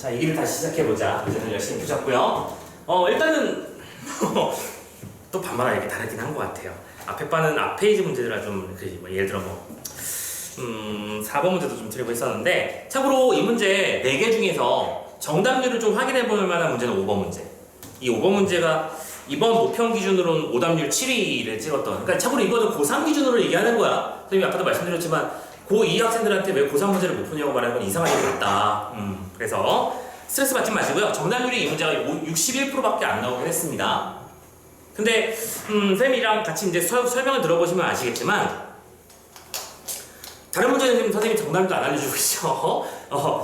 자, 얘기를 다시 시작해보자. 문제는 열심히 푸셨고요. 일단은 또 반말하는 게 다르긴 한 것 같아요. 앞에 바는 앞 페이지 문제들아 좀 뭐 예를 들어 4번 문제도 좀 드리고 했었는데, 참고로 이 문제 4개 중에서 정답률을 좀 확인해 볼 만한 문제는 5번 문제. 이 5번 문제가 이번 모평 기준으로는 오답률 7위를 찍었던, 그러니까 참고로 이거는 고3 기준으로 얘기하는 거야. 선생님이 아까도 말씀드렸지만 고2 학생들한테 왜 고3 문제를 못 푸냐고 말하는 건 이상한 얘기 같다. 그래서 스트레스 받지 마시고요. 정답률이 이 문제가 61%밖에 안 나오긴 했습니다. 근데 선생님이랑 같이 이제 설명을 들어보시면 아시겠지만, 다른 문제는 지금 선생님이 정답도 안 알려주고 있죠.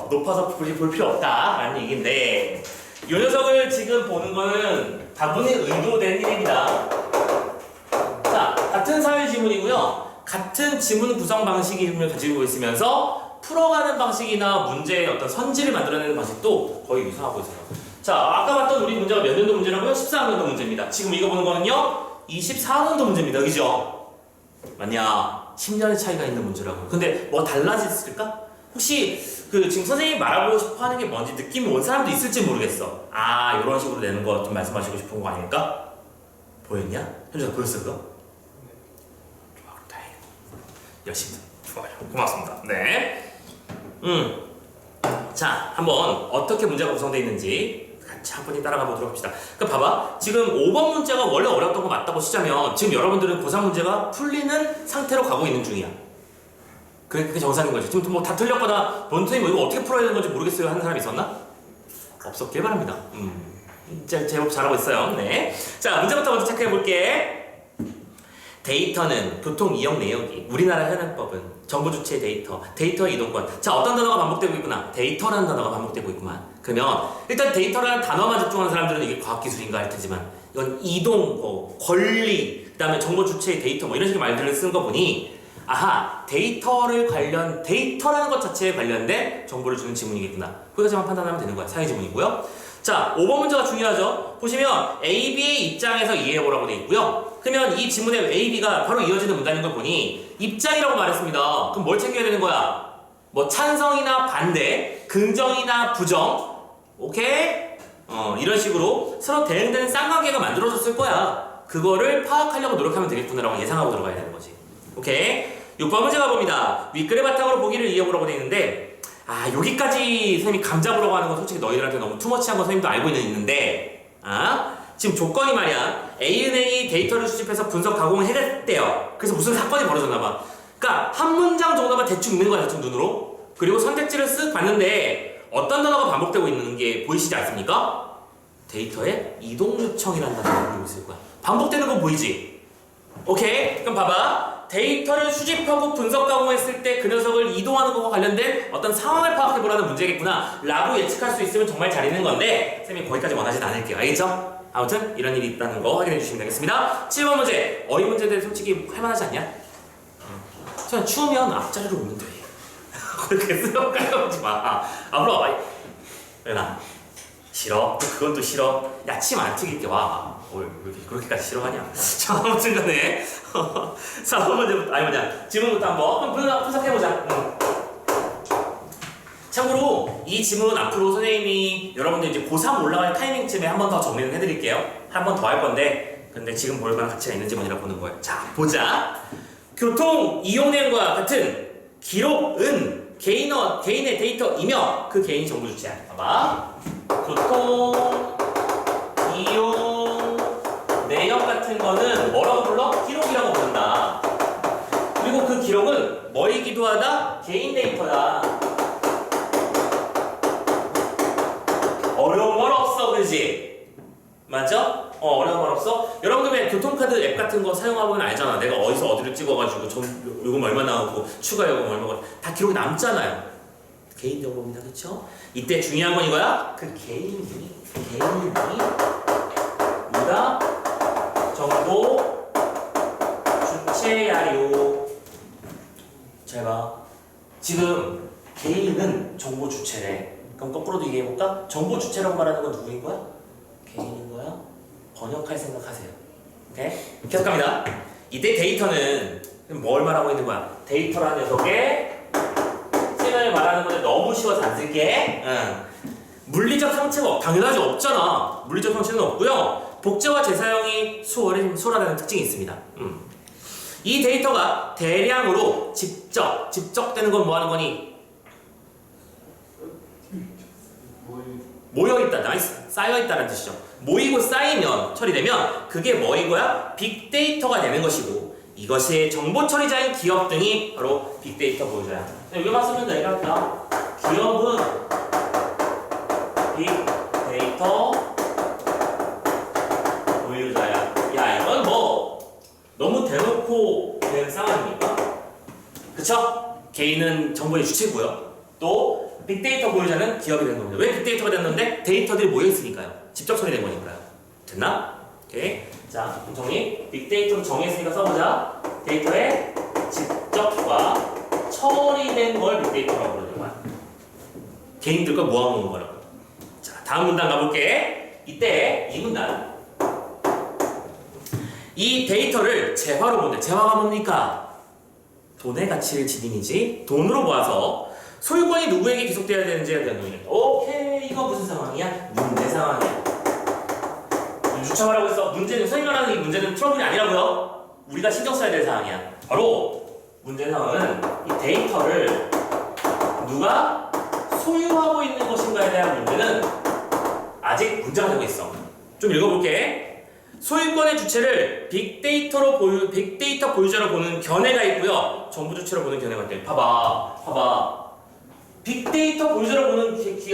높아서 굳이 볼 필요 없다라는 얘기인데, 이 녀석을 지금 보는 거는 다분히 의도된 일입니다. 자, 같은 사회 지문이고요. 같은 지문 구성 방식을 가지고 있으면서 풀어가는 방식이나 문제의 어떤 선지를 만들어내는 방식도 거의 유사하고 있어요. 자, 아까 봤던 우리 문제가 몇 년도 문제라고요? 14년도 문제입니다. 지금 이거 보는 거는요, 24년도 문제입니다. 그죠? 맞냐? 10년의 차이가 있는 문제라고요. 근데 뭐 달라졌을까? 혹시 지금 선생님이 말하고 싶어 하는 게 뭔지 느낌이 온 사람도 있을지 모르겠어. 아, 이런 식으로 내는 거 좀 말씀하시고 싶은 거 아닐까? 보였냐? 현주가 보였어 그거? 좋아, 다행이다. 열심히. 좋아요. 고맙습니다. 네. 자, 한번 어떻게 문제가 구성되어 있는지 같이 한 분이 따라가 보도록 합시다. 그러니까 봐봐. 지금 5번 문제가 원래 어려웠던 거 맞다고 치자면, 지금 여러분들은 고3 문제가 풀리는 상태로 가고 있는 중이야. 그게 정상인 거지. 지금 뭐 다 틀렸거나 본선이 뭐 이거 어떻게 풀어야 되는 건지 모르겠어요 하는 사람 있었나? 없었길 바랍니다. 제법 잘하고 있어요. 네. 자, 문제부터 먼저 체크해 볼게. 데이터는 교통 이용 내역이 우리나라 현행법은 정부 주체 데이터 이동권. 자, 어떤 단어가 반복되고 있구나. 데이터라는 단어가 반복되고 있구만. 그러면 일단 데이터라는 단어만 집중하는 사람들은 이게 과학기술인가 할 테지만, 이건 이동, 권리, 그 다음에 정보 주체의 데이터 뭐 이런 식의 말들을 쓰는 거 보니, 아하, 데이터라는 것 자체에 관련된 정보를 주는 지문이겠구나. 거기까지만 판단하면 되는 거야. 사회 지문이고요. 자, 5번 문제가 중요하죠. 보시면 A, B의 입장에서 이해해보라고 되어 있고요. 그러면 이 지문의 A, B가 바로 이어지는 문단인 걸 보니 입장이라고 말했습니다. 그럼 뭘 챙겨야 되는 거야? 뭐 찬성이나 반대, 긍정이나 부정, 오케이? 이런 식으로 서로 대응되는 쌍관계가 만들어졌을 거야. 그거를 파악하려고 노력하면 되겠구나라고 예상하고 들어가야 되는 거지. 오케이? 6번 문제 가봅니다. 윗글의 바탕으로 보기를 이해해보라고 되어 있는데, 여기까지 선생님이 감 잡으라고 하는 건 솔직히 너희들한테 너무 투머치한 건 선생님도 알고 있는데, 지금 조건이 말이야, A&A 데이터를 수집해서 분석 가공을 해냈대요. 그래서 무슨 사건이 벌어졌나봐. 그러니까 한 문장 정도만 대충 읽는 거야, 대충 눈으로. 그리고 선택지를 쓱 봤는데 어떤 단어가 반복되고 있는 게 보이시지 않습니까? 데이터의 이동 요청이라는 단어가 보이고 있을 거야. 반복되는 건 보이지? 오케이? 그럼 봐봐. 데이터를 수집하고 분석 가공했을 때 그 녀석을 이동하는 것과 관련된 어떤 상황을 파악해보라는 문제겠구나 라고 예측할 수 있으면 정말 잘 있는 건데, 쌤이 거기까지 원하진 않을게요. 알겠죠? 아무튼 이런 일이 있다는 거 확인해 주시면 되겠습니다. 7번 문제. 어휘 문제들 솔직히 할만하지 않냐? 그냥 추우면 앞자리로 오면 돼. 그렇게 쓰러 깔아오지 마. 앞으로 와봐. 은아, 싫어? 그건 또 싫어? 야, 침 안 튀길게 와. 왜 그렇게까지 싫어하냐? 자, 아무튼 간에 4번 문제부터, 지문부터 한번 분석해보자. 참고로 이 지문 앞으로 선생님이 여러분들 이제 고3 올라갈 타이밍쯤에 한 번 더 정리를 해드릴게요. 한 번 더 할 건데, 근데 지금 볼 만한 가치가 있는 지문이라 보는 거예요. 자, 보자. 교통 이용 내용과 같은 기록은 개인의 데이터이며 그 개인이 정보 주체야. 봐봐. 교통 이용 내역 같은 거는 뭐라고 불러? 기록이라고 부른다. 그리고 그 기록은 뭐이기도 하다? 개인 데이터다. 어려운 건 없어, 그지? 맞죠? 어려운 건 없어? 여러분들 왜 교통카드 앱 같은 거 사용하면 알잖아. 내가 어디서 어디를 찍어가지고 요금 얼마 나오고 추가 요금 얼마고 다 기록이 남잖아요. 개인 정보입니다, 그쵸? 이때 중요한 건 이거야. 그 개인이 뭐다? 정보 주체야요. 잘 봐. 지금 개인은 정보 주체래. 그럼 거꾸로도 얘기해볼까? 정보 주체라고 말하는 건 누구인 거야? 개인인 거야? 번역할 생각하세요. 오케이? 계속 갑니다. 이때 데이터는 뭘 말하고 있는 거야? 데이터라는 녀석의 을 말하는 건데 너무 쉬워서 안 쓸게. 물리적 상체가 당연하지 없잖아. 물리적 상체는 없고요. 복제와 재사용이 수월하다는 특징이 있습니다. 이 데이터가 대량으로 집적되는 건 뭐 하는 거니? 모여있다, 나이스. 쌓여있다는 뜻이죠. 모이고 쌓이면, 처리되면 그게 뭐이고야? 빅데이터가 되는 것이고 이것이 정보 처리자인 기업 등이 바로 빅데이터 보유자야. 여기만 쓰면 되겠다. 기업은 빅데이터 보유자야. 야, 이건 뭐 너무 대놓고 된 상황이니까. 그쵸? 개인은 정보의 주체고요. 또 빅데이터 보유자는 기업이 된 겁니다. 왜 빅데이터가 됐는데? 데이터들이 모여있으니까요. 직접 처리된 거니까요. 됐나? 오케이. 자, 정리. 빅데이터로 정했으니까 써보자. 데이터의 집적과 처리된 걸 빅데이터라고 부르는 거야. 개인들 걸 모아놓은 거라고. 자, 다음 문단 가볼게. 이때 이 문단. 이 데이터를 재화로 본다. 재화가 뭡니까? 돈의 가치를 지님이지. 돈으로 모아서 소유권이 누구에게 귀속되어야 되는지에 대한 논의를. 오케이, 이거 무슨 상황이야? 문제 상황이야. 주창하라고 했어. 문제는, 소위 말하는 이 문제는 트러블이 아니라고요. 우리가 신경 써야 될 상황이야. 바로 문제 상황은 이 데이터를 누가 소유하고 있는 것인가에 대한 문제는 아직 문제가 되고 있어. 좀 읽어볼게. 소유권의 주체를 빅데이터 보유자로 보는 견해가 있고요. 정부 주체로 보는 견해가 있대. 봐봐. 빅데이터 보유자로 보는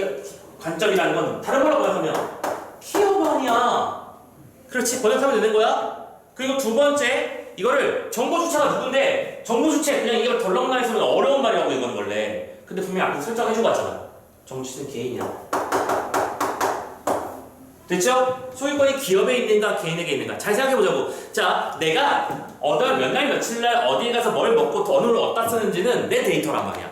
관점이라는 건 다른 말로 번역하면 기업 아니야. 그렇지, 번역하면 되는 거야. 그리고 두 번째, 이거를 정보 주체가 누군데, 정보 주체 그냥 이걸 덜렁날해서는 어려운 말이라고 이건 원래. 근데 분명히 앞에 설정해주고 왔잖아. 정보 주체는 개인이야. 됐죠? 소유권이 기업에 있는가 개인에게 있는가 잘 생각해보자고. 자, 내가 몇 날 며칠 날 어디에 가서 뭘 먹고 돈을 어디다 쓰는지는 내 데이터란 말이야.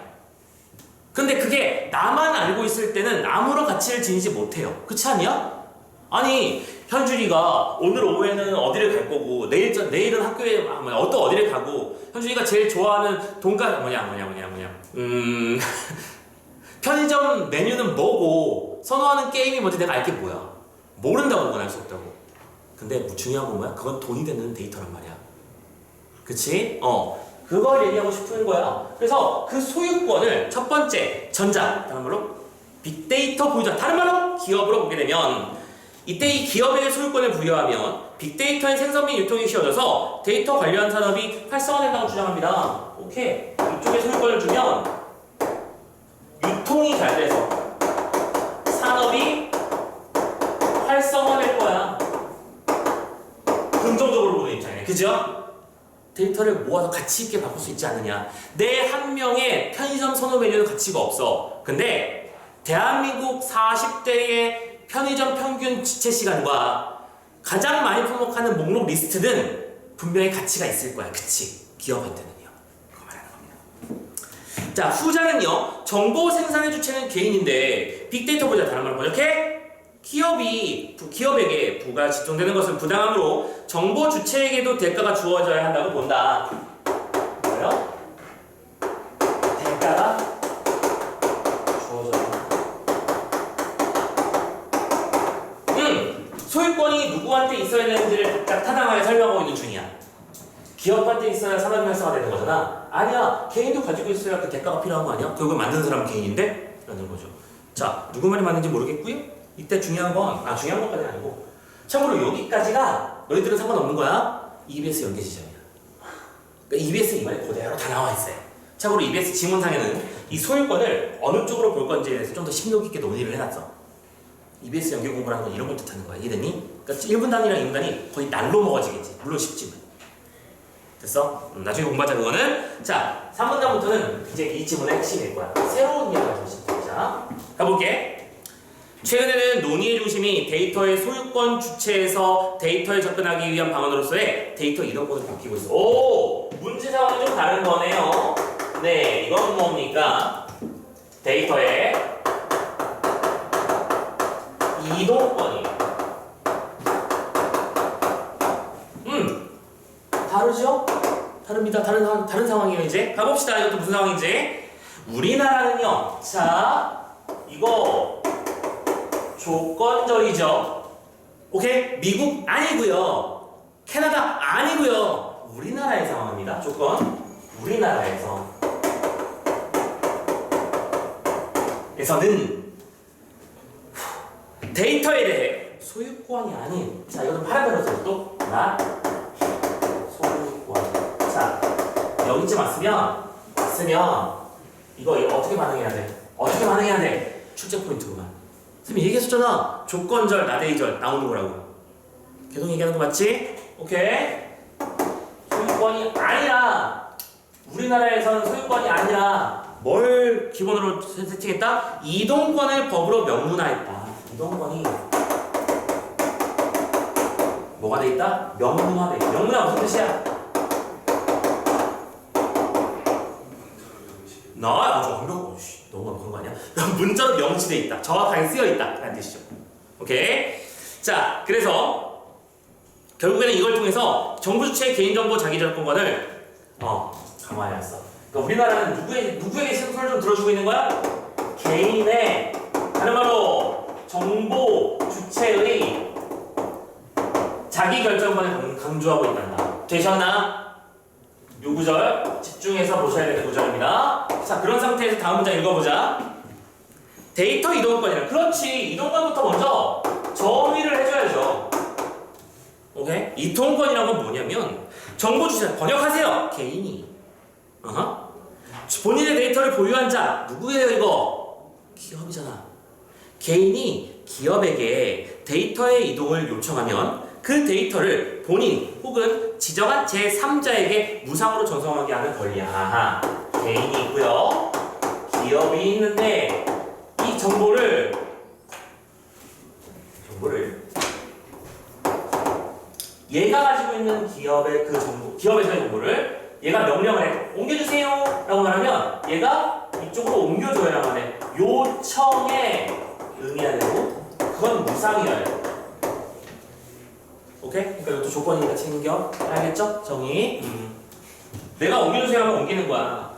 근데 그게 나만 알고 있을 때는 아무런 가치를 지니지 못해요. 그렇지 않냐? 아니, 현준이가 오늘 오후에는 어디를 갈 거고 내일은 학교에 어디를 가고 현준이가 제일 좋아하는 돈가 편의점 메뉴는 뭐고 선호하는 게임이 뭔지 내가 알게 뭐야. 모른다고 그건 알 수 없다고. 근데 중요한 건 뭐야? 그건 돈이 되는 데이터란 말이야. 그치? 그걸 얘기하고 싶은 거야. 그래서 그 소유권을 첫 번째 다른 말로 빅데이터 보유자, 다른 말로 기업으로 보게 되면 이때 이 기업에게 소유권을 부여하면 빅데이터의 생성 및 유통이 쉬워져서 데이터 관련 산업이 활성화된다고 주장합니다. 오케이. 이쪽에 소유권을 주면 유통이 잘 돼서 산업이 활성화될 거야. 긍정적으로 보는 입장이네. 그죠? 데이터를 모아서 가치 있게 바꿀 수 있지 않느냐. 내 한 명의 편의점 선호 메뉴는 가치가 없어. 근데 대한민국 40대의 편의점 평균 지체 시간과 가장 많이 품목하는 목록 리스트는 분명히 가치가 있을 거야. 그치? 기업한테는요. 그거 말하는 겁니다. 자, 후자는요. 정보 생산의 주체는 개인인데 빅데이터 보자. 다른 말로 번역해. 기업에게 부가 집중되는 것은 부당함으로 정보 주체에게도 대가가 주어져야 한다고 본다. 뭐요? 대가가 주어져야 한다. 소유권이 누구한테 있어야 되는지를 딱 타당하게 설명하고 있는 중이야. 기업한테 있어야 산업이 활성화되는 거잖아. 아니야, 개인도 가지고 있어야 그 대가가 필요한 거 아니야? 그걸 만드는 사람은 개인인데? 라는 거죠. 자, 누구 말이 맞는지 모르겠고요. 이때 중요한 것까지는 아니고, 참고로 여기까지가 너희들은 상관없는 거야. EBS 연계 지점이야. 그러니까 EBS 이 말이 그대로 다 나와 있어요. 참고로 EBS 지문상에는 이 소유권을 어느 쪽으로 볼 건지에 대해서 좀 더 심력 있게 논의를 해놨어. EBS 연계 공부라는 건 이런 걸 뜻하는 거야. 이해되니? 그러니까 1분 단위랑 2분 단위 거의 날로 먹어지겠지. 물론 쉽지만. 됐어? 나중에 공부하자 그거는. 자, 3분 단부터는 이제 이 지문의 핵심일 거야. 새로운 이야기가 좀 시작하자. 가볼게. 최근에는 논의의 중심이 데이터의 소유권 주체에서 데이터에 접근하기 위한 방안으로서의 데이터 이동권으로 바뀌고 있어. 오! 문제 상황이 좀 다른 거네요. 네, 이건 뭡니까? 데이터의 이동권이에요. 다르죠? 다릅니다. 다른 상황이에요. 이제 가봅시다. 이것도 무슨 상황인지. 우리나라는요. 자, 이거 조건절이죠. 오케이? 미국 아니고요. 캐나다 아니고요. 우리나라의 상황입니다. 조건 우리나라에서는 데이터에 대해 소유권이 아닌, 자 이거 좀 파란색으로 또 나 소유권. 자 여기쯤 왔으면 이거 어떻게 반응해야 돼? 출제 포인트구만. 선생님이 얘기했었잖아. 조건절, 나대이절 나오는 거라고. 계속 얘기하는 거 맞지? 오케이. 소유권이 아니라, 우리나라에서는 소유권이 아니라 뭘 기본으로 세팅했다? 이동권을 법으로 명문화했다. 이동권이 뭐가 돼 있다? 명문화돼 있다. 명문화 무슨 뜻이야? 너무 완벽한 거 아니야? 문자로 명시돼 있다. 정확하게 쓰여 있다. 라는 뜻이죠. 오케이? 자, 그래서 결국에는 이걸 통해서 정부 주체의 개인정보 자기결권권을 강화해놨어. 그러니까 우리나라는 누구에게 손을 좀 들어주고 있는 거야? 개인의, 다른 말로 정보 주체의 자기결정권을 강조하고 있단다. 되셨나? 요 구절 집중해서 보셔야 되는 구절입니다. 자, 그런 상태에서 다음 문장 읽어보자. 데이터 이동권이라. 그렇지. 이동권부터 먼저 정의를 해줘야죠. 오케이? 이동권이란 건 뭐냐면 정보 주체 번역하세요. 개인이 본인의 데이터를 보유한 자 누구예요? 이거 기업이잖아. 개인이 기업에게 데이터의 이동을 요청하면 그 데이터를 본인 혹은 지정한 제3자에게 무상으로 전송하게 하는 권리야. 개인이 있고요. 기업이 있는데 이 정보를 얘가 가지고 있는 기업의 그 정보, 기업에서의 정보를 얘가 명령을 해. 옮겨주세요 라고 말하면 얘가 이쪽으로 옮겨줘야만 해. 요청에 응해야 되고 그건 무상이어야 돼. 오케이? 그러니까 이것도 조건이니까 챙겨. 알겠죠? 정의. 내가 옮겨주세요 하면 옮기는 거야.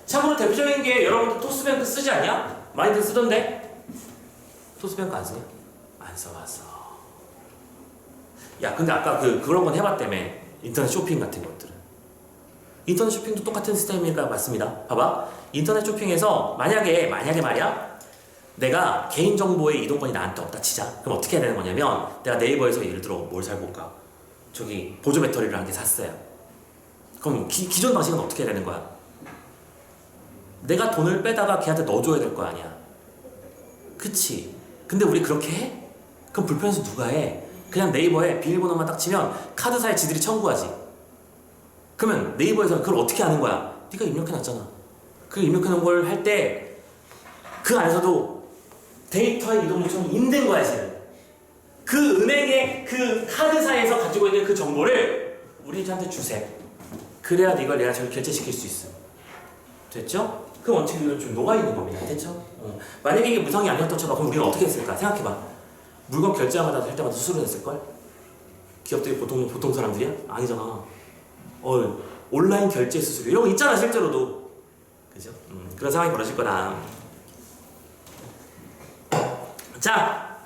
참고로 대표적인 게 여러분들 토스뱅크 쓰지 않냐? 많이들 쓰던데? 토스뱅크 안 쓰냐? 안 써봤어. 야, 근데 아까 그런 건 해봤다며. 인터넷 쇼핑 같은 것들은. 인터넷 쇼핑도 똑같은 시스템이니까 맞습니다. 봐봐. 인터넷 쇼핑에서 만약에 말이야. 내가 개인정보의 이동권이 나한테 없다 치자. 그럼 어떻게 해야 되는 거냐면 내가 네이버에서 예를 들어 뭘 살 볼까? 저기 보조 배터리를 한 개 샀어요. 그럼 기존 방식은 어떻게 해야 되는 거야? 내가 돈을 빼다가 걔한테 넣어줘야 될 거 아니야. 그치? 근데 우리 그렇게 해? 그럼 불편해서 누가 해? 그냥 네이버에 비밀번호만 딱 치면 카드사에 지들이 청구하지. 그러면 네이버에서는 그걸 어떻게 하는 거야? 네가 입력해놨잖아. 그 입력해놓은 걸 할 때 그 안에서도 데이터의 이동 요청이 있는 거야, 지금. 그 은행의 그 카드사에서 가지고 있는 그 정보를 우리한테 주세요. 그래야 이걸 내가 저를 결제시킬 수 있어. 됐죠? 그 원칙은 좀 녹아있는 겁니다. 됐죠? 만약에 이게 무상이 아니었던 쳐봐. 그럼 우리가 어떻게 했을까? 생각해봐. 물건 결제하마다 할 때마다 수수료 냈을걸? 기업들이 보통 사람들이야? 아니잖아. 온라인 결제 수수료 이런 거 있잖아, 실제로도. 그죠? 그런 상황이 벌어질 거다. 자,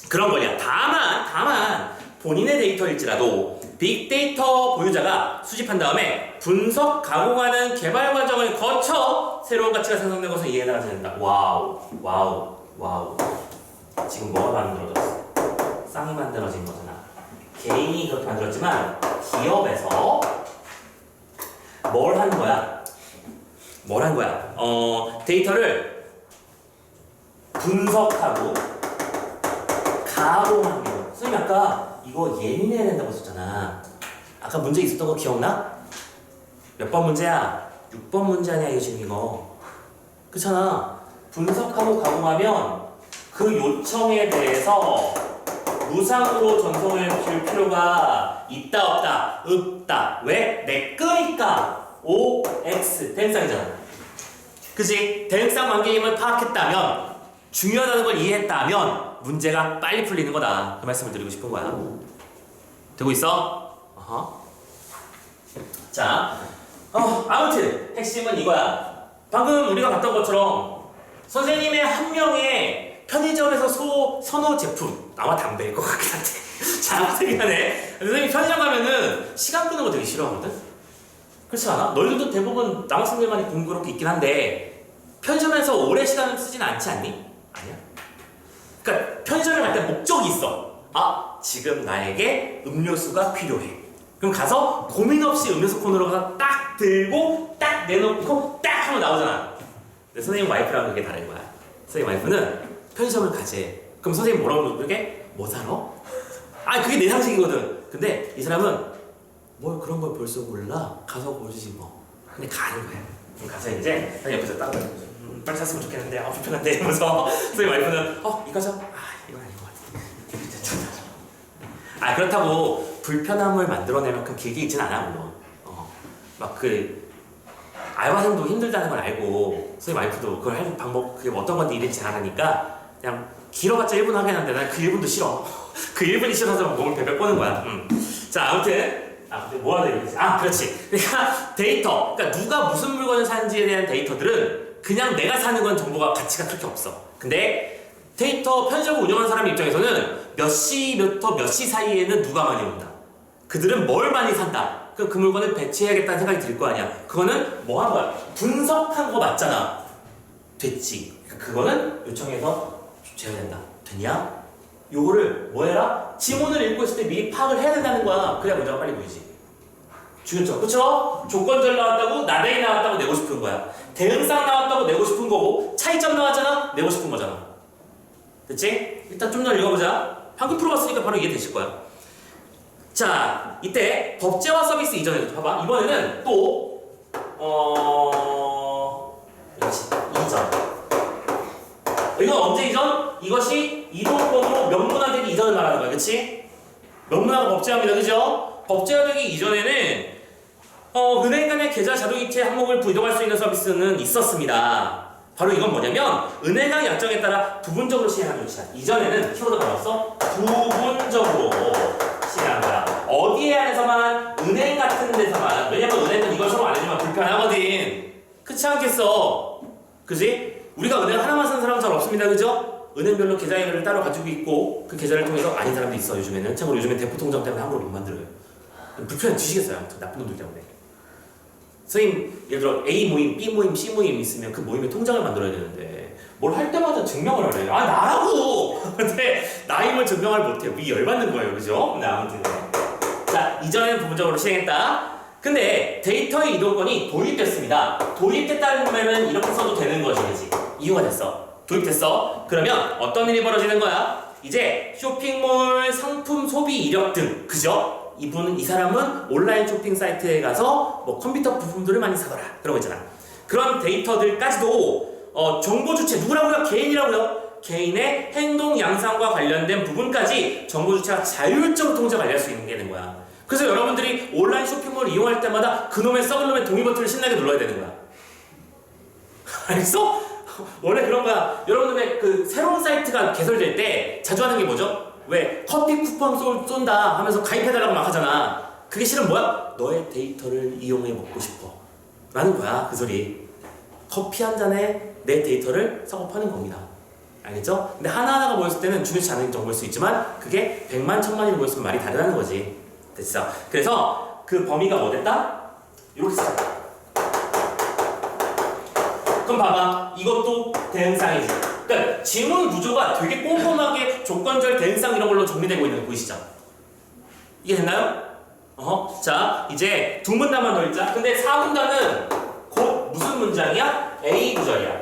그런 거냐. 다만 본인의 데이터일지라도 빅데이터 보유자가 수집한 다음에 분석, 가공하는 개발 과정을 거쳐 새로운 가치가 생성된 것을 이해가 된다. 와우. 지금 뭐가 만들어졌어? 쌍이 만들어진 거잖아. 개인이 그렇게 만들었지만 기업에서 뭘 한 거야? 데이터를 분석하고 가공한 거. 선생님 아까 이거 예민해야 된다고 했었잖아. 아까 문제 있었던 거 기억나? 몇 번 문제야? 6번 문제 아니야, 이거 지금 이거. 그렇잖아. 분석하고 가공하면 그 요청에 대해서 무상으로 전송을 줄 필요가 있다 없다. 왜? 내 거니까. OX 대응쌍이잖아. 그치? 대응쌍 관계임을 파악했다면, 중요하다는 걸 이해했다면 문제가 빨리 풀리는 거다. 그 말씀을 드리고 싶은 거야. 되고 있어? 자, 아무튼 핵심은 이거야. 방금 우리가 봤던 것처럼 선생님의 한 명의 편의점에서 선호 제품 아마 담배일 것 같긴 한데 자 아무튼 간에 선생님이 편의점 가면은 시간 끄는 거 되게 싫어하거든? 그렇지 않아? 너희들도 대부분 남학생들만이 공교롭게 있긴 한데 편의점에서 오래 시간을 쓰진 않지 않니? 아니야? 그러니까 편의점에 갈 때 목적이 있어. 아 지금 나에게 음료수가 필요해. 그럼 가서 고민 없이 음료수 코너로 가서 딱 들고 딱 내놓고 딱 하면 나오잖아. 근데 선생님 와이프랑 그게 다른 거야. 선생님 와이프는 편의점을 가지. 그럼 선생님 뭐라고 그러게? 뭐 사러? 아 그게 내 상식이거든. 근데 이 사람은 뭘 그런 걸 벌써 몰라? 가서 보지 뭐. 근데 가는 거야. 그럼 가서 이제 옆에서 딱 빨리 샀으면 좋겠는데 아 불편한데 이러면서 선생님 와이프는 이거 사? 아 이건 아닌 것 같아. 아 그렇다고 불편함을 만들어낼 만큼 길게 있진 않아 물론. 막 그 알바생도 힘들다는 걸 알고 선생님 와이프도 그걸 할 방법 그게 어떤 건지 이랬지 잘 아니까 그냥 길어봤자 1분 하긴 한데 난 그 1분도 싫어. 그 1분이 싫어서 몸을 베베 꼬는 거야. 자 아무튼 뭐 하다 이러지? 그렇지. 그러니까 데이터 그러니까 누가 무슨 물건을 사는지에 대한 데이터들은 그냥 내가 사는 건 정보가 가치가 그렇게 없어. 근데 데이터 편의점을 운영하는 사람 입장에서는 몇 시부터 몇 시 사이에는 누가 많이 온다. 그들은 뭘 많이 산다. 그 물건을 배치해야겠다는 생각이 들 거 아니야. 그거는 뭐 한 거야? 분석한 거 맞잖아. 됐지. 그거는 요청해서 줘야 된다. 됐냐? 요거를 뭐 해라? 지문을 읽고 있을 때 미리 파악을 해야 된다는 거야. 그래야 문제가 빨리 보이지. 죽였죠. 그쵸? 조건절 나왔다고 나대기 나왔다고 내고 싶은 거야. 대응상 나왔다고 내고 싶은 거고 차이점 나왔잖아? 내고 싶은 거잖아. 됐지? 일단 좀 더 읽어보자. 방금 풀어봤으니까 바로 이해되실 거야. 자, 이때 법제화 서비스 이전에 봐봐. 이번에는 또 그렇지. 이전. 이건 언제 이전? 이것이 이동권으로 명문화되기 이전을 말하는 거야. 그치? 명문화가 법제화입니다. 그죠? 법제화되기 이전에는 은행 간의 계좌 자동이체 항목을 부이동할 수 있는 서비스는 있었습니다. 바로 이건 뭐냐면 은행의 약정에 따라 부분적으로 시행하는 조치야. 이전에는 키워드가 나왔어? 부분적으로 시행한 거야. 어디에 한해서만? 은행 같은 데서만. 왜냐면 은행은 이걸 서로 안 해주면 불편하거든. 그렇지 않겠어? 그지? 우리가 은행 하나만 쓰는 사람은 잘 없습니다. 그죠? 은행별로 계좌이체를 따로 가지고 있고 그 계좌를 통해서 아닌 사람도 있어. 요즘에는. 참고로 요즘엔 대포통장 때문에 함부로 못 만들어요. 불편해 뒤지겠어요. 아무튼 나쁜 놈들 때문에. 선생님 예를 들어 A 모임, B 모임, C 모임 있으면 그 모임에 통장을 만들어야 되는데 뭘 할 때마다 증명을 하래요. 나라고! 근데 나임을 증명을 못해요. 이 열받는 거예요. 그죠? 네, 아무튼 자, 이전에는 부분적으로 시행했다. 근데 데이터의 이동권이 도입됐습니다. 도입됐다는 이렇게 써도 되는 거지. 그치? 이유가 됐어. 도입됐어. 그러면 어떤 일이 벌어지는 거야? 이제 쇼핑몰, 상품 소비 이력 등 그죠? 이 사람은 온라인 쇼핑 사이트에 가서 뭐 컴퓨터 부품들을 많이 사더라. 그런 거 있잖아. 그런 데이터들까지도 정보 주체 누구라고요? 개인이라고요? 개인의 행동 양상과 관련된 부분까지 정보 주체가 자율적으로 통제 관리할 수 있는 게 되는 거야. 그래서 여러분들이 온라인 쇼핑몰을 이용할 때마다 그놈의 썩은 놈의 동의 버튼을 신나게 눌러야 되는 거야. 알겠어? 원래 그런 거야. 여러분들 그 새로운 사이트가 개설될 때 자주 하는 게 뭐죠? 왜? 커피 쿠폰 쏜다 하면서 가입해달라고 막 하잖아. 그게 실은 뭐야? 너의 데이터를 이용해 먹고 싶어 라는 거야. 그 소리. 커피 한 잔에 내 데이터를 사고 파는 겁니다. 알겠죠? 근데 하나하나가 모였을 때는 중요치 않은 정보일 수 있지만 그게 100만, 1000만이 모였으면 말이 다르다는 거지. 됐어. 그래서 그 범위가 뭐 됐다? 이렇게 써. 그럼 봐봐. 이것도 대응상이지. 그러니까 지문 구조가 되게 꼼꼼하게 조건절, 대응상 이런 걸로 정리되고 있는 거 보이시죠? 이게 됐나요? 자, 이제 두 문단만 더 읽자. 근데 4문단은 곧 무슨 문장이야? A 구절이야.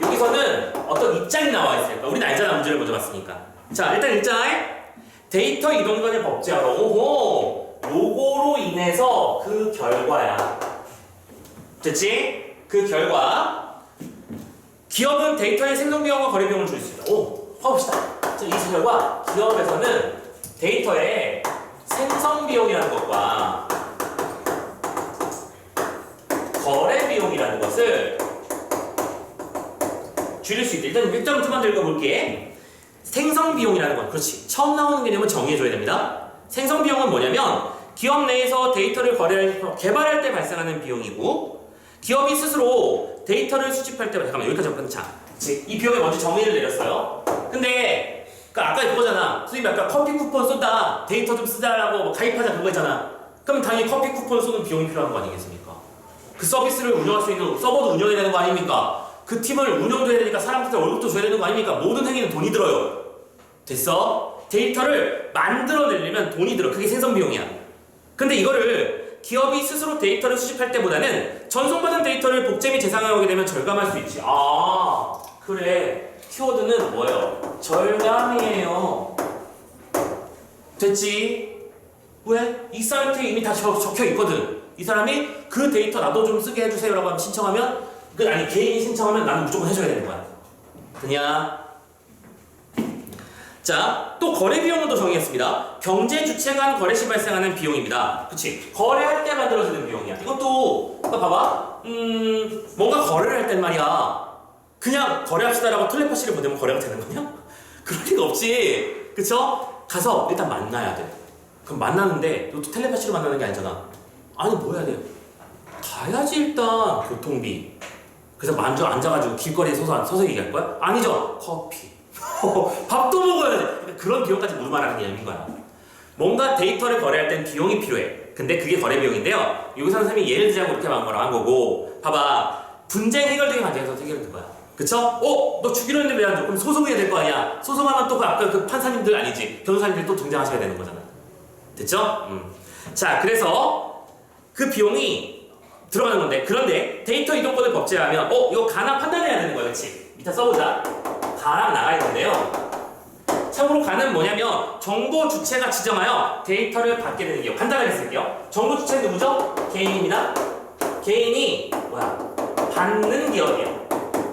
여기서는 어떤 입장이 나와 있어요. 우리는 알잖아. 문제를 먼저 봤으니까. 자, 일단 읽자. 데이터 이동권의 법제화로. 오호! 요거로 인해서 그 결과야. 됐지? 그 결과. 기업은 데이터의 생성비용과 거래비용을 줄일 수 있다. 오, 봐봅시다. 자, 이 결과 기업에서는 데이터의 생성비용이라는 것과 거래비용이라는 것을 줄일 수 있다. 일단 1.2만 더 읽어볼게. 생성비용이라는 건 그렇지. 처음 나오는 개념은 정의해줘야 됩니다. 생성비용은 뭐냐면 기업 내에서 데이터를 개발할 때 발생하는 비용이고 기업이 스스로 데이터를 수집할 때 잠깐만 여기까지 끊자. 이 비용에 먼저 정의를 내렸어요. 근데 그러니까 아까 이거잖아. 선생님 아까 커피 쿠폰 쏜다. 데이터 좀 쓰자라고 뭐 가입하자 그거 있잖아. 그럼 당연히 커피 쿠폰 쏘는 비용이 필요한 거 아니겠습니까? 그 서비스를 운영할 수 있는 서버도 운영해야 되는 거 아닙니까? 그 팀을 운영도 해야 되니까 사람들 월급도 줘야 되는 거 아닙니까? 모든 행위는 돈이 들어요. 됐어? 데이터를 만들어내려면 돈이 들어. 그게 생성 비용이야. 근데 이거를 기업이 스스로 데이터를 수집할 때보다는 전송받은 데이터를 복제미 재상하게 되면 절감할 수 있지. 아, 그래. 키워드는 뭐예요? 절감이에요. 됐지? 왜? 이 사이트에 이미 다 적혀 있거든. 이 사람이 그 데이터 나도 좀 쓰게 해주세요라고 하면 신청하면 아니 개인이 신청하면 나는 무조건 해줘야 되는 거야. 되냐? 자, 또 거래 비용은 또 정의했습니다. 경제 주체 간 거래 시 발생하는 비용입니다. 그치? 거래할 때 만들어지는 비용이야. 이것도 봐봐. 뭔가 거래를 할 땐 말이야. 그냥 거래합시다라고 텔레파시를 보내면 거래가 되는 거냐? 그럴 리가 없지. 그쵸? 가서 일단 만나야 돼. 그럼 만나는데 또 텔레파시로 만나는 게 아니잖아. 아니 뭐 해야 돼요? 가야지 일단 교통비. 그래서 먼저 앉아가지고 길거리에 서서 얘기할 거야? 아니죠. 커피. 밥도 먹어야 돼. 그러니까 그런 비용까지 모두 말하는 개념인 거야. 뭔가 데이터를 거래할 땐 비용이 필요해. 근데 그게 거래 비용인데요. 여기서 선생님이 예를 들자고 이렇게 말한 거고, 봐봐. 분쟁 해결되는 과정에서 해결된 거야. 그쵸? 너 주기로 했는데 왜 안 줘? 그럼 소송해야 될 거 아니야? 소송하면 또 아까 그 판사님들 아니지. 변호사님들 또 등장하셔야 되는 거잖아. 됐죠? 자, 그래서 그 비용이 들어가는 건데, 그런데 데이터 이동권을 법제하면 이거 가나 판단해야 되는 거야. 그치? 이따 써보자. 가랑 나가 있는데요. 참고로 가는 뭐냐면 정보 주체가 지정하여 데이터를 받게 되는 기업. 간단하게 쓸게요. 정보 주체는 누구죠? 개인입니다. 개인이 받는 기업이에요.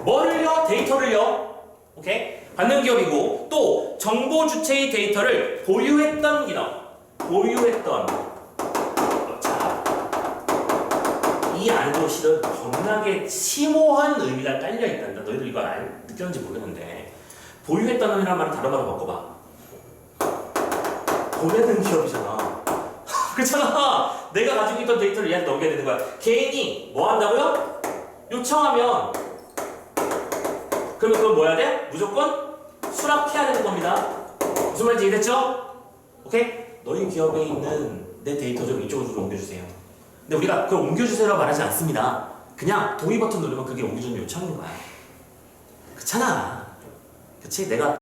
뭐를요? 데이터를요. 오케이? 받는 기업이고, 또 정보 주체의 데이터를 보유했던 기업. 보유했던. 자, 이 안도 실은 겁나게 심오한 의미가 깔려 있단다. 너희들 이거 느꼈는지 모르는데. 보유했다는 말을 다른 말로 바꿔봐. 보내는 기업이잖아. 그렇잖아. 내가 가지고 있던 데이터를 얘한테 넘겨야 되는 거야. 개인이 뭐 한다고요? 요청하면 그러면 그건 뭐 해야 돼? 무조건 수락해야 되는 겁니다. 무슨 말인지 이해됐죠? 오케이? 너희 기업에 있는 내 데이터 좀 이쪽으로 좀 옮겨주세요. 근데 우리가 그걸 옮겨주세요라고 말하지 않습니다. 그냥 동의 버튼 누르면 그게 옮겨주는 요청인 거야. 그렇잖아. 그치? 내가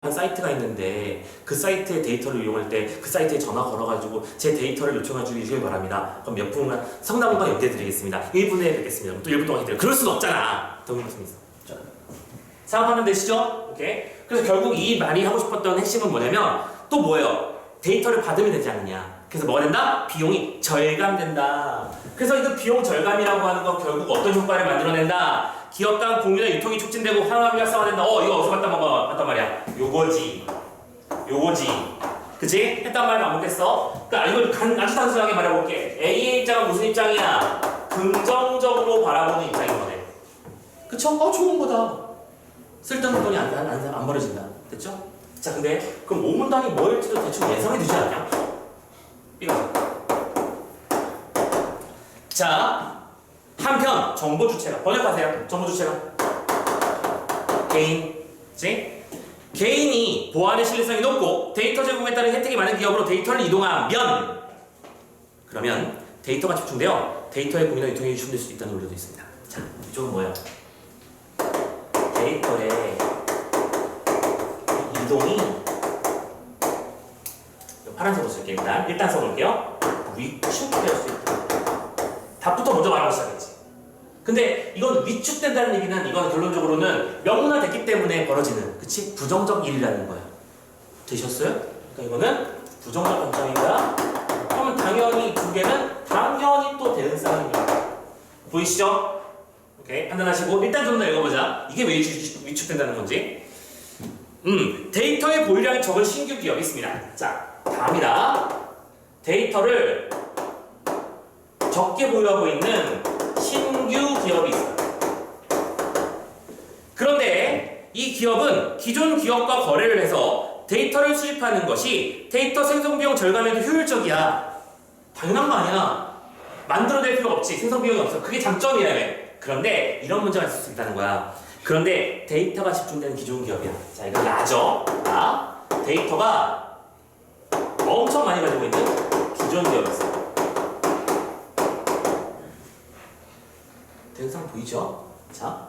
한 사이트가 있는데 그 사이트의 데이터를 이용할 때 그 사이트에 전화 걸어가지고 제 데이터를 요청해 주시길 바랍니다. 그럼 몇 분간 상담원과 연계해드리겠습니다. 1분에 뵙겠습니다. 또 1분 동안 해드려요. 그럴 수는 없잖아. 동의 버튼 있어. 생각하면 되시죠? 오케이. 그래서 결국 이 말이 하고 싶었던 핵심은 뭐냐면 또 뭐예요? 데이터를 받으면 되지 않느냐. 그래서 뭐가 된다? 비용이 절감된다. 그래서 이거 비용 절감이라고 하는 건 결국 어떤 효과를 만들어낸다? 기업 간 공유나 유통이 촉진되고 산업이 활성화된다. 이거 어디서 봤단 말이야? 요거지. 그치? 했단 말 반복했어. 그러니까 이걸 아주 단순하게 말해볼게. A의 입장은 무슨 입장이야? 긍정적으로 바라보는 입장인 거네. 그쵸? 좋은 거다. 쓸데없는 돈이 안 벌어진다. 됐죠? 자, 근데 그럼 오문당이 뭐일지도 대충 예상이 되지 않냐? 이거. 자, 한편 정보 주체가 번역하세요. 정보 주체가 개인, 그치? 개인이 보안의 신뢰성이 높고 데이터 제공에 따른 혜택이 많은 기업으로 데이터를 이동하면 그러면 데이터가 집중되어 데이터의 공유나 유통이 유출될 수 있다는 우려도 있습니다. 자, 이쪽은 뭐예요? 데이터의 이동이 파란색으로 쓸게요. 일단 써볼게요. 위축될 수 있다. 답부터 먼저 말하고 시작했지. 근데 이건 위축된다는 얘기는 이건 결론적으로는 명문화됐기 때문에 벌어지는 그치? 부정적 일이라는 거야. 되셨어요? 그러니까 이거는 부정적 감정이다. 그러면 당연히 두 개는 당연히 또 되는 싸움입니다. 보이시죠? 오케이, 판단하시고 일단 좀 더 읽어보자. 이게 왜 위축된다는 건지. 데이터의 보유량이 적은 신규 기업이 있습니다. 자, 다음이다. 데이터를 적게 보유하고 있는 신규 기업이 있어요. 그런데 이 기업은 기존 기업과 거래를 해서 데이터를 수집하는 것이 데이터 생성 비용 절감에도 효율적이야. 당연한 거 아니야. 만들어낼 필요가 없지. 생성 비용이 없어. 그게 장점이야. 그런데 이런 문제가 있을 수 있다는 거야. 그런데 데이터가 집중되는 기존 기업이야. 자, 이거 라죠. 데이터가 엄청 많이 가지고 있는 기존 기업이었어. 대응상 보이죠? 자,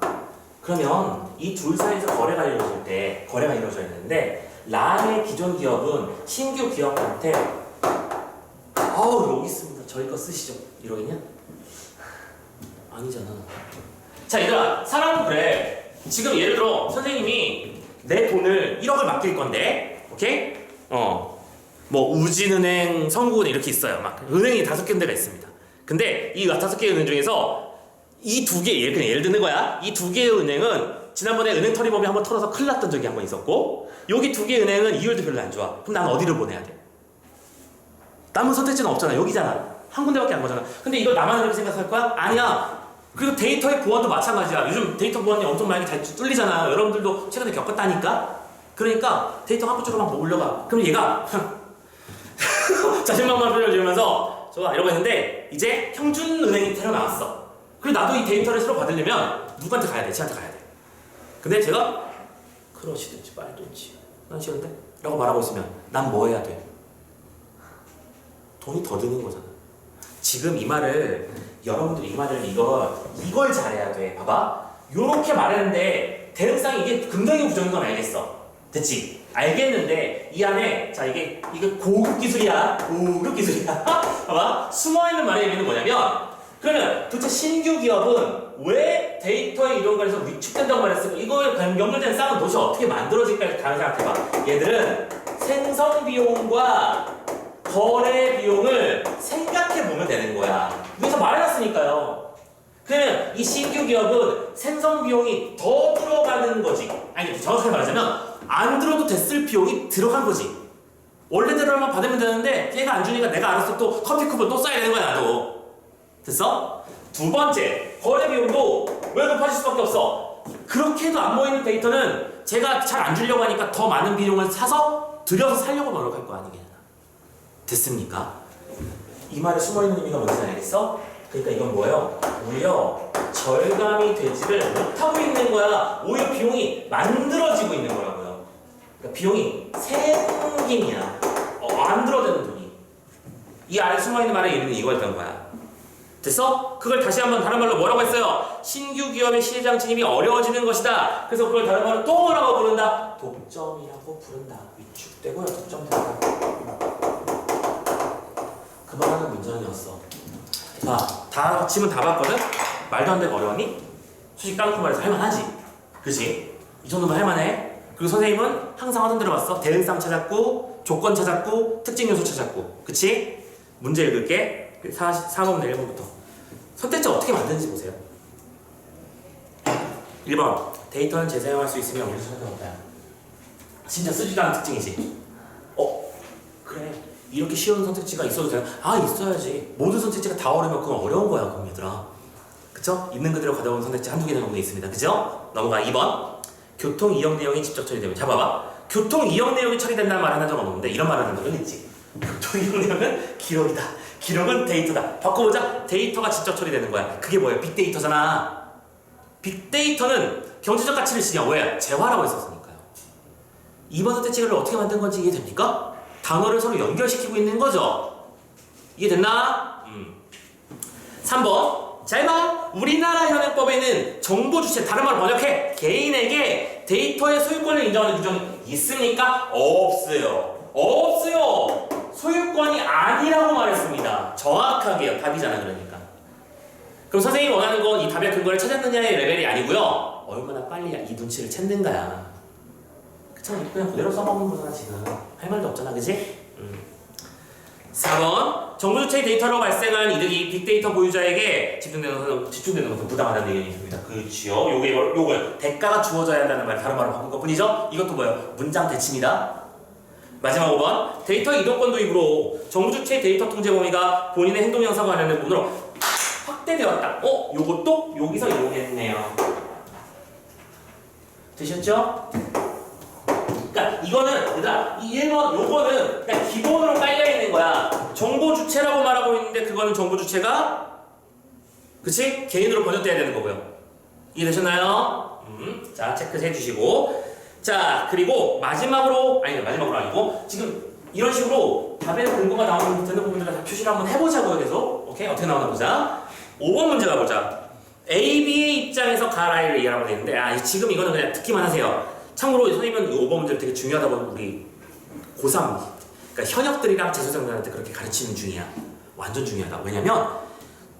그러면 이 둘 사이에서 거래가 이루어져야 되는데 라의 기존 기업은 신규 기업한테 여기 있습니다. 저희 거 쓰시죠. 이러겠냐? 아니잖아. 자, 얘들아, 사람은 그래. 지금 예를 들어 선생님이 내 돈을 1억을 맡길 건데, 오케이? 뭐 우진은행, 성구은행 이렇게 있어요. 막 은행이 5개인데가 있습니다. 근데 이 5개의 은행 중에서 이 2개, 그냥 예를 드는 거야. 이 2개의 은행은 지난번에 은행 털이범이 한번 털어서 큰일 났던 적이 한번 있었고, 여기 2개의 은행은 이율도 별로 안 좋아. 그럼 난 어디를 보내야 돼? 남은 선택지는 없잖아. 여기잖아. 한 군데밖에 안 거잖아. 근데 이걸 나만 그렇게 생각할 거야? 아니야. 그리고 데이터의 보안도 마찬가지야. 요즘 데이터 보안이 엄청 많이 잘 뚫리잖아. 여러분들도 최근에 겪었다니까. 그러니까 데이터 한 곳으로 막 몰려가. 그럼 얘가 자신만만한 표정을 지으면서 좋아 이러고 있는데 이제 형준은행이 새로 나왔어. 그리고 나도 이 데이터를 새로 받으려면 누구한테 가야 돼? 쟤한테 가야 돼. 근데 제가 그러시든지 말든지 난 싫은데? 라고 말하고 있으면 난 뭐 해야 돼? 돈이 더 드는 거잖아. 지금 이 말을 여러분들이 이 말을 이걸 잘해야 돼. 봐봐. 요렇게 말했는데 대응상이 이게 긍정이고 부정인 건 알겠어. 됐지? 알겠는데 이 안에 자 이게 고급 기술이야. 고급 기술이야. 봐봐. 숨어있는 말의 의미는 뭐냐면 그러면 도대체 신규 기업은 왜 데이터의 이동 관에서 위축된다고 말했을까? 이거에 연결된 쌍은 도대체 어떻게 만들어질까? 다른 생각해봐. 얘들은 생성 비용과 거래 비용을 생각해 보면 되는 거야. 위에서 말해놨으니까요. 그러면 이 신규 기업은 생성 비용이 더 들어가는 거지. 아니 정확하게 말하자면 안 들어도 됐을 비용이 들어간 거지. 원래대로만 받으면 되는데 걔가 안 주니까 내가 알아서 또 커피 쿠폰 또 써야 되는 거야 나도. 됐어? 두 번째, 거래 비용도 왜 높아질 수밖에 없어? 그렇게 해도 안 모이는 데이터는 제가 잘 안 주려고 하니까 더 많은 비용을 사서 들여서 살려고 노력할 거 아니겠냐. 됐습니까? 이 말에 숨어있는 의미가 뭔지 알겠어? 그러니까 이건 뭐예요? 오히려 절감이 되지를 못하고 있는 거야. 오히려 비용이 만들어지고 있는 거라고요. 그러니까 비용이 생김이야. 만들어내는 돈이. 이 안에 숨어있는 말의 의미는 이거였던 거야. 됐어? 그걸 다시 한번 다른 말로 뭐라고 했어요? 신규 기업의 시장 진입이 어려워지는 것이다. 그래서 그걸 다른 말로 또 뭐라고 부른다? 독점이라고 부른다. 위축되고요. 독점된다. 그만하는 문장이었어. 자, 지문 다 봤거든? 말도 안 되고 어려웠니? 솔직히 까놓고 말해서 할만하지? 그치? 이 정도면 할만해. 그리고 선생님은 항상 하던 대로 봤어. 대응상 찾았고, 조건 찾았고, 특징 요소 찾았고. 그치? 문제 읽을게. 4번부터 1번부터. 선택지 어떻게 만드는지 보세요. 1번. 데이터는 재사용할 수 있으면 우리 선택해볼까요? 진짜 쓰지도 않은 특징이지. 그래. 이렇게 쉬운 선택지가 있어도 되나? 있어야지. 모든 선택지가 다 어려우면 그건 어려운 거야, 그럼 얘들아. 그쵸? 있는 그대로 가져온 선택지 한두 개는 정도 있습니다. 그죠? 넘어가. 2번. 교통 이용 내용이 직접 처리되면. 자, 봐봐. 교통 이용 내용이 처리된다는 말은 한 적은 없는데 이런 말을 한 적은 있지. 교통 이용 내용은 기록이다. 기록은 데이터다. 바꿔보자. 데이터가 직접 처리되는 거야. 그게 뭐예요? 빅데이터잖아. 빅데이터는 경제적 가치를 지냐? 왜? 재화라고 했었으니까요. 2번 선택지를 어떻게 만든 건지 이해됩니까? 단어를 서로 연결시키고 있는 거죠. 이해됐나? 3번. 잘 봐. 우리나라 현행법에는 정보 주체, 다른 말로 번역해. 개인에게 데이터의 소유권을 인정하는 규정이 있습니까? 없어요. 없어요. 소유권이 아니라고 말했습니다. 정확하게요. 답이잖아, 그러니까. 그럼 선생님이 원하는 건 이 답의 근거를 찾았느냐의 레벨이 아니고요. 얼마나 빨리 이 눈치를 챘는가야. 그쵸? 그냥 그대로 써먹는 거잖아, 지금. 할 말도 없잖아, 그치? 4번. 정부 주체의 데이터로 발생한 이득이 빅데이터 보유자에게 집중되는 것은 부당하다는 의견입니다. 그렇지요. 요거요. 대가가 주어져야 한다는 말, 다른 말로 바꾼 것 뿐이죠? 이것도 뭐예요? 문장 대치입니다. 마지막 5번. 데이터 이동권 도입으로 정부 주체의 데이터 통제 범위가 본인의 행동 영상과 관련된 부분으로 확대되었다. 요것도 여기서 이용했네요. 되셨죠? 그러니까 이거는 얘들아, 이 1번 요거는 그냥 기본으로 깔려있는 거야. 정보 주체라고 말하고 있는데 그거는 정보 주체가 그치? 개인으로 번역돼야 되는 거고요. 이해되셨나요? 자, 체크해 주시고. 자, 그리고 마지막으로 아니고 지금 이런 식으로 답에 근거가 나오는 되는 부분들을 다 표시를 한번 해보자고요. 계속. 오케이? 어떻게 나오나 보자. 5번 문제 가보자. A, B의 입장에서 가라이를 이해하라고 되어 있는데 지금 이거는 그냥 듣기만 하세요. 참고로 선생님은 이 5번 문제를 되게 중요하다고 우리 고3 그러니까 현역들이랑 재수생들한테 그렇게 가르치는 중이야. 완전 중요하다. 왜냐면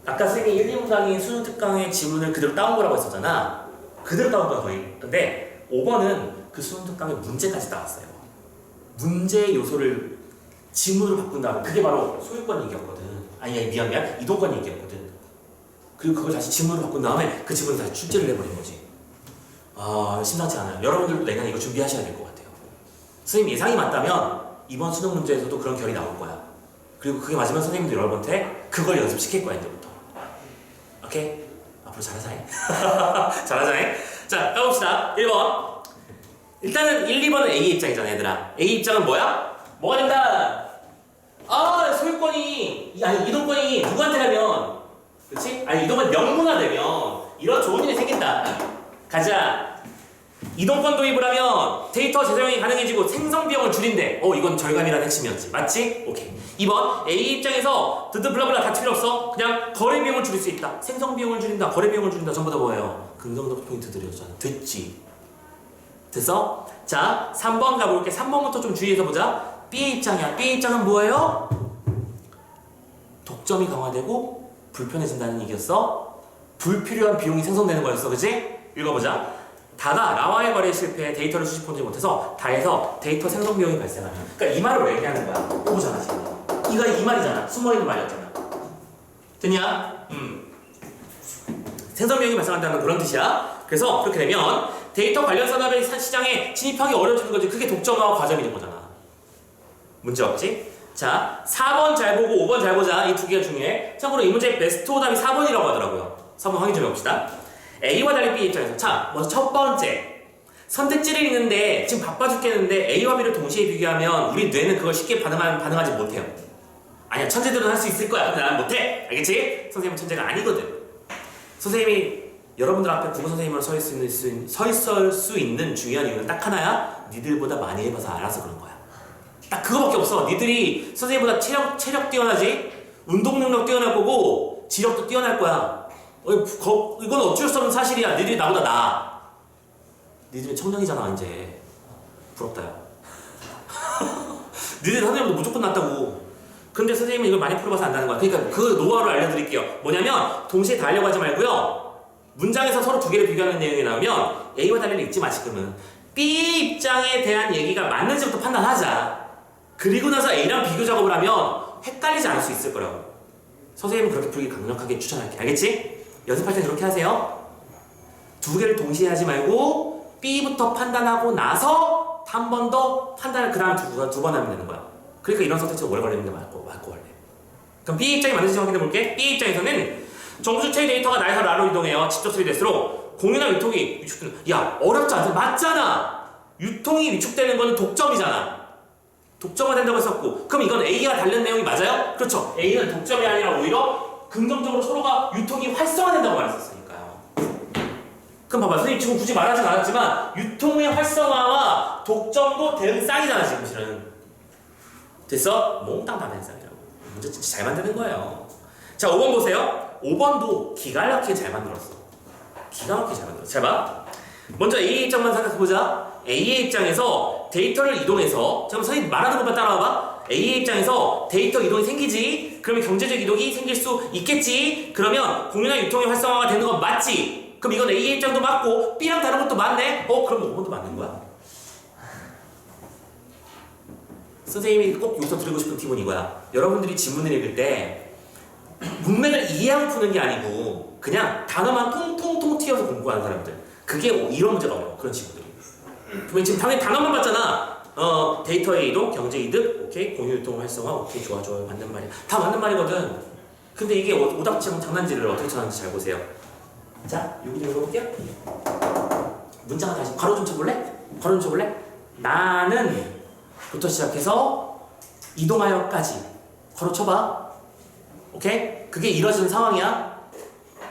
아까 선생님이 1, 2분 강의 수능 특강의 지문을 그대로 따온 거라고 했었잖아. 그대로 따온 거야 거의. 근데 5번은 그 수능 특강의 문제까지 따왔어요. 문제의 요소를 지문으로 바꾼 다음에 그게 바로 소유권 얘기였거든. 아니 미안 이동권 얘기였거든. 그리고 그걸 다시 지문으로 바꾼 다음에 그 지문을 다시 출제를 해버린 거지. 심상치 않아요. 여러분들도 내년 이거 준비하셔야 될 것 같아요. 선생님 예상이 맞다면 이번 수능 문제에서도 그런 결이 나올 거야. 그리고 그게 맞으면 선생님들 여러분한테 그걸 연습시킬 거야 이제부터. 오케이? 앞으로 잘하자잉. 잘하자잉. 자, 가봅시다. 1번. 일단은 1, 2번은 A 입장이잖아 얘들아. A 입장은 뭐야? 뭐가 된다? 소유권이 이동권이 누구한테라면 그렇지? 이동권 명문화되면 이런 좋은 일이 생긴다. 가자. 이동권 도입을 하면 데이터 재사용이 가능해지고 생성 비용을 줄인대. 이건 절감이라는 핵심이었지. 맞지? 오케이. 2번 A 입장에서 블라블라 다 필요 없어. 그냥 거래 비용을 줄일 수 있다. 생성 비용을 줄인다. 거래 비용을 줄인다. 전부 다 뭐예요? 긍정적 포인트들이었잖아. 됐지? 됐어? 자, 3번 가볼게. 3번부터 좀 주의해서 보자. B의 입장이야. B의 입장은 뭐예요? 독점이 강화되고 불편해진다는 얘기였어. 불필요한 비용이 생성되는 거였어. 그치? 읽어보자. 다가 라와의 거래 실패에 데이터를 수집하지 못해서 다에서 데이터 생성 비용이 발생하면. 그러니까 이 말을 왜 얘기하는 거야? 오잖아 지금. 이가 이 말이잖아. 숨어있는 말이었잖아. 됐냐? 생성 비용이 발생한다는 그런 뜻이야. 그래서 그렇게 되면 데이터 관련 산업의 시장에 진입하기 어려워지는 거지. 그게 독점화와 과점이 된 거잖아. 문제 없지? 자, 4번 잘 보고 5번 잘 보자. 이 두 개가 중요해. 참고로 이 문제의 베스트 오답이 4번이라고 하더라고요. 4번 확인 좀 해봅시다. A와 달리 B 입장에서 자, 먼저 첫 번째 선택지를 읽는데 지금 바빠 죽겠는데 A와 B를 동시에 비교하면 우리 뇌는 그걸 쉽게 반응하지 못해요. 아니야, 천재들은 할 수 있을 거야. 근데 난 못해. 알겠지? 선생님은 천재가 아니거든. 선생님이 여러분들 앞에 국어 선생님으로 서 있을 수 있는 중요한 이유는 딱 하나야. 니들보다 많이 해봐서 알아서 그런 거야. 딱 그거밖에 없어. 니들이 선생님보다 체력 뛰어나지, 운동 능력 뛰어날 거고 지력도 뛰어날 거야. 이건 어쩔 수 없는 사실이야. 니들이 나보다 나아. 니들이 청년이잖아 이제. 부럽다 야. 니들이 선생님보다 무조건 낫다고. 근데 선생님은 이걸 많이 풀어봐서 안다는 거야. 그러니까 그 노하우를 알려드릴게요. 뭐냐면 동시에 다 하려고 하지 말고요. 문장에서 서로 두 개를 비교하는 내용이 나오면 A와 달리를 읽지 마. 지금은 B 입장에 대한 얘기가 맞는지부터 판단하자. 그리고 나서 A랑 비교 작업을 하면 헷갈리지 않을 수 있을 거라고. 선생님은 그렇게 풀기 강력하게 추천할게. 알겠지? 연습할 때 그렇게 하세요. 두 개를 동시에 하지 말고 B부터 판단하고 나서 한 번 더 판단을 그 다음 두 번 하면 되는 거야. 그러니까 이런 선택지가 오래 걸리는 게 맞고 원래. 그럼 B 입장이 맞는지 확인해 볼게. B 입장에서는 정부 주체의 데이터가 나에서 나로 이동해요. 직접 처리될수록 공유나 유통이 위축되는. 야, 어렵지 않아. 맞잖아. 유통이 위축되는 거는 독점이잖아. 독점화된다고 했었고, 그럼 이건 A와 다른 내용이 맞아요? 그렇죠. A는 독점이 아니라 오히려 긍정적으로 서로가 유통이 활성화된다고 말했었으니까요. 그럼 봐봐, 선생님 지금 굳이 말하진 않았지만 유통의 활성화와 독점도 대응쌍이잖아 지금 실은. 됐어? 몽땅 다 대응쌍이라고. 문제 진짜 잘 만드는 거예요. 자, 5번 보세요. 5번도 기가 막히게 잘 만들었어. 기가 막히게 잘 만들었어. 잘 봐. 먼저 A의 입장만 생각해보자. A의 입장에서 데이터를 이동해서, 잠깐 선생님 말하는 것만 따라와봐. A의 입장에서 데이터 이동이 생기지. 그러면 경제적 이동이 생길 수 있겠지. 그러면 공유나 유통의 활성화가 되는 건 맞지. 그럼 이건 A의 입장도 맞고 B랑 다른 것도 맞네. 그럼 5번도 맞는 거야. 선생님이 꼭 여기서 드리고 싶은 팁은 이거야. 여러분들이 지문을 읽을 때 문맥을 이해하고 푸는 게 아니고 그냥 단어만 통통통 튀어서 공부하는 사람들. 그게 이런 문제가 어려워. 그런 친구들이. 그러면 지금 당연히 단어만 봤잖아. 데이터의 이동, 경제 이득, 오케이, 공유 유통 활성화, 오케이, 좋아, 맞는 말이야. 다 맞는 말이거든. 근데 이게 오답지랑 장난질을 어떻게 쳐놨는지 잘 보세요. 자, 여기 좀 읽어볼게요. 문장을 다시 괄호 좀 쳐볼래? 괄호 좀 쳐볼래? 나는 부터 시작해서 이동하여까지 괄호 쳐봐. 오케이? 그게 이루어지는 상황이야.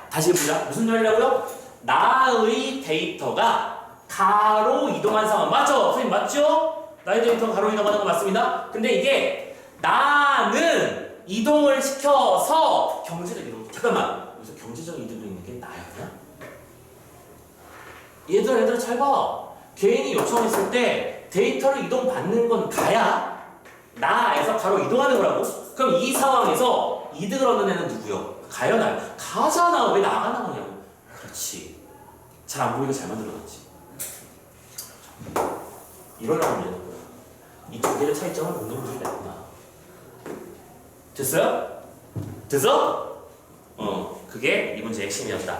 다시 해보자. 무슨 말이라고요? 나의 데이터가 가로 이동한 상황 맞죠? 선생님 맞죠? 나의 데이터가 가로 이동하는 거 맞습니다. 근데 이게 나는 이동을 시켜서 경제적 이동. 잠깐만. 여기서 경제적 이득을 있는 게 나였나? 얘들아 잘 봐. 개인이 요청했을 때 데이터를 이동받는 건 가야 나에서 가로 이동하는 거라고? 그럼 이 상황에서 이득을 얻는 애는 누구요? 가요 나요? 가잖아. 왜 나가 나오냐고. 그렇지. 잘 안 보이게 잘 만들어놨지. 이러려고 하면 되는 거야. 이 두 개의 차이점을 공동분석이 됐구나. 됐어요? 됐어? 그게 이 문제의 핵심이었다.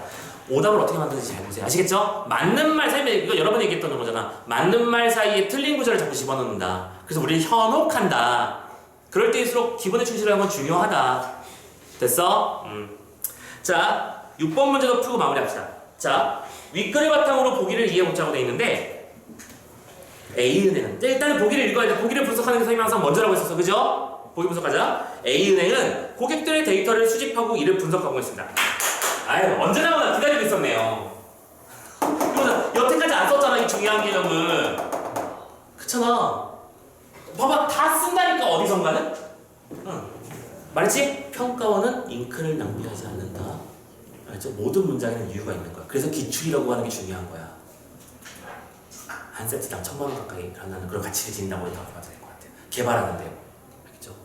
오답을 어떻게 만드는지 잘 보세요. 아시겠죠? 맞는 말 사이에 이거 여러 번 얘기했던 거잖아. 맞는 말 사이에 틀린 구절을 자꾸 집어넣는다. 그래서 우리는 현혹한다. 그럴 때일수록 기본에 충실하는 건 중요하다. 됐어? 자, 6번 문제도 풀고 마무리합시다. 자, 윗글을 바탕으로 보기를 이해해보자고 돼 있는데 A은행은 일단은 보기를 읽어야 돼. 보기를 분석하는 게 선생님이 항상 먼저라고 했었어. 그죠? 보기 분석하자. A은행은 고객들의 데이터를 수집하고 이를 분석하고 있습니다. 아유, 언제 나오나 기다리고 있었네요. 이거는 여태까지 안 썼잖아, 이 중요한 개념을. 그렇잖아. 봐봐, 다 쓴다니까, 어디선가는? 응. 말했지? 평가원은 잉크를 낭비하지 않는다. 알죠? 모든 문장에는 이유가 있는 거야. 그래서 기출이라고 하는 게 중요한 거야. 한 세트당 1,000만 원 가까이 하는 그런 가치를 지닌다고 생각해 봐도 될 것 같아요. 개발하는데요. 알겠죠?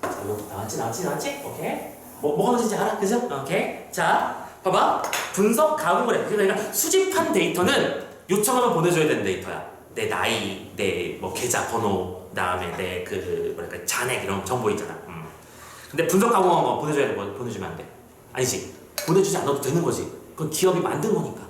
자, 이거 나왔지? 오케이. 뭐가 문제인지 알아? 그죠? 오케이. 자, 봐봐. 분석 가공을 해. 그러니까 수집한 데이터는 요청하면 보내줘야 되는 데이터야. 내 나이, 내 뭐 계좌 번호, 그다음에 내 뭐랄까 잔액 이런 정보 있잖아. 근데 분석 가공한 거 보내줘야 돼. 보내주면 안 돼. 아니지. 보내주지 않아도 되는 거지. 그건 기업이 만든 거니까.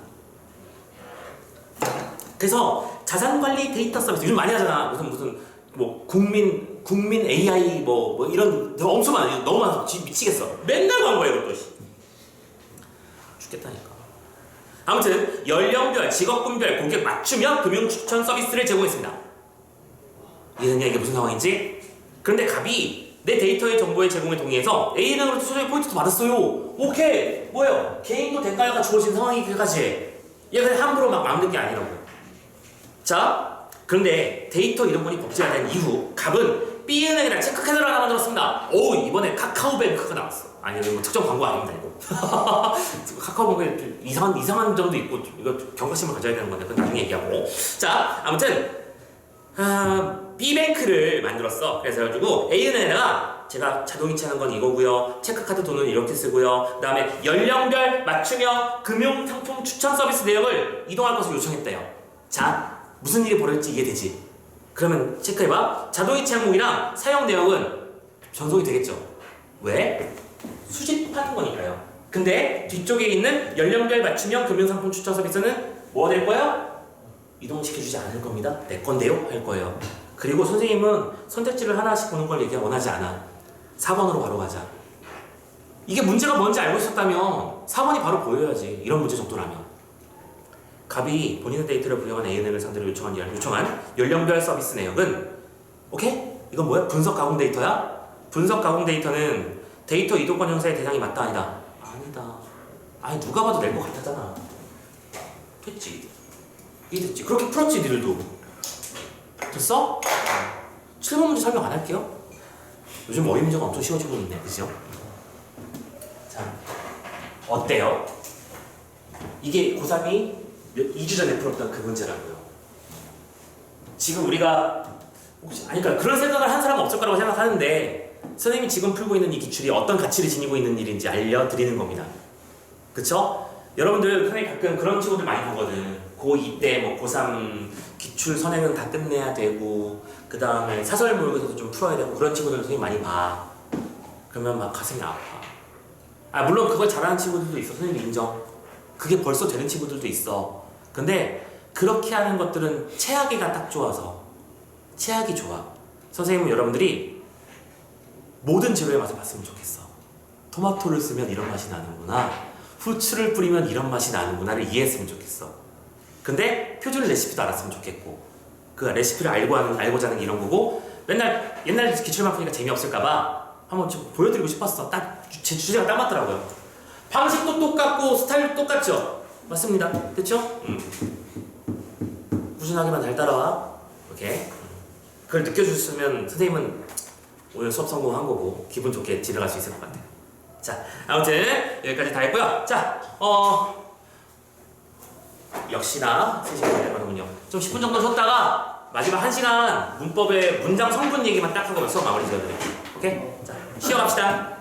그래서 자산관리 데이터 서비스 요즘 많이 하잖아. 무슨 뭐 국민 AI 뭐 이런 엄청 많아. 너무 많아서 미치겠어. 맨날 광고해 이것도. 죽겠다니까. 아무튼 연령별, 직업군별, 고객 맞춤형 금융 추천 서비스를 제공했습니다. 이해됐냐? 이게 무슨 상황인지? 그런데 갑이 내 데이터의 정보의 제공에 동의해서 A은행으로부터 소정의 포인트도 받았어요. 오케이. 뭐예요? 개인도 대가가 주어진 상황이 그까지. 얘가 그냥 함부로 막 마음 든 게 아니라고. 자, 그런데 데이터 이동권이 복제가 된 이후 갑은 B은행이랑 체크카드를 하나 만들었습니다. 오, 이번에 카카오뱅크가 나왔어. 아니, 이거 특정 광고 아닙니다, 이거. 카카오뱅크에 이상한 점도 있고, 이거 경각심을 가져야 되는 건데, 그건 나중에 얘기하고. 자, 아무튼, B뱅크를 만들었어. 그래서 가지고 A은행에다가 제가 자동이체 하는 건 이거고요. 체크카드 돈은 이렇게 쓰고요. 그 다음에 연령별 맞춤형 금융상품 추천 서비스 내역을 이동할 것을 요청했대요. 자, 무슨 일이 벌어질지 이해되지? 그러면 체크해봐. 자동이체 항목이랑 사용 내역은 전송이 되겠죠. 왜? 수집하는 거니까요. 근데 뒤쪽에 있는 연령별 맞춤형 금융상품 추천 서비스는 뭐가 될 거야? 이동시켜주지 않을 겁니다. 내 건데요? 할 거예요. 그리고 선생님은 선택지를 하나씩 보는 걸 얘기 원하지 않아. 4번으로 바로 가자. 이게 문제가 뭔지 알고 있었다면 4번이 바로 보여야지. 이런 문제 정도라면. 갑이 본인의 데이터를 부여한 A은행을 상대로 요청한 연령별 서비스 내역은 오케이? 이건 뭐야? 분석 가공 데이터야? 분석 가공 데이터는 데이터 이동권 형사의 대상이 맞다 아니다? 아니다. 아니 누가 봐도 낼 것 같았잖아. 됐지? 이해됐지? 그렇게 풀었지 니들도. 됐어? 7번 문제 설명 안 할게요. 요즘 어휘 문제가 엄청 쉬워지고 있네. 그죠? 자, 어때요? 이게 고3이 2주 전에 풀었던 그 문제라고요. 지금 우리가 혹시 그러니까 그런 생각을 한 사람은 없을 거라고 생각하는데 선생님이 지금 풀고 있는 이 기출이 어떤 가치를 지니고 있는 일인지 알려드리는 겁니다. 그쵸? 여러분들 선생님 가끔 그런 친구들 많이 보거든. 고2 때 뭐 고3 기출 선행은 다 끝내야 되고 그 다음에 사설 모의고사도 좀 풀어야 되고 그런 친구들 선생님 많이 봐. 그러면 막 가슴이 아파. 물론 그걸 잘하는 친구들도 있어. 선생님 인정. 그게 벌써 되는 친구들도 있어. 근데 그렇게 하는 것들은 최악이가 딱 좋아서 최악이 좋아. 선생님은 여러분들이 모든 재료의 맛을 봤으면 좋겠어. 토마토를 쓰면 이런 맛이 나는구나. 후추를 뿌리면 이런 맛이 나는구나를 이해했으면 좋겠어. 근데 표준 레시피도 알았으면 좋겠고 그 레시피를 알고자 하는 게 이런 거고 맨날 옛날 기출만 푸니까 재미없을까봐 한번 좀 보여드리고 싶었어. 제 주제가 딱 맞더라고요. 방식도 똑같고 스타일도 똑같죠? 맞습니다. 됐죠? 꾸준하게만 잘 따라와. 오케이. 그걸 느껴주셨으면 선생님은 오늘 수업 성공한 거고 기분 좋게 집에 갈 수 있을 것 같아요. 자, 아무튼 여기까지 다 했고요. 자, 역시나 3시간 되거든요. 좀 10분 정도 쉬었다가 마지막 1시간 문법의 문장 성분 얘기만 딱 하고 수업 마무리 지어드릴게요. 오케이? 자, 쉬어갑시다.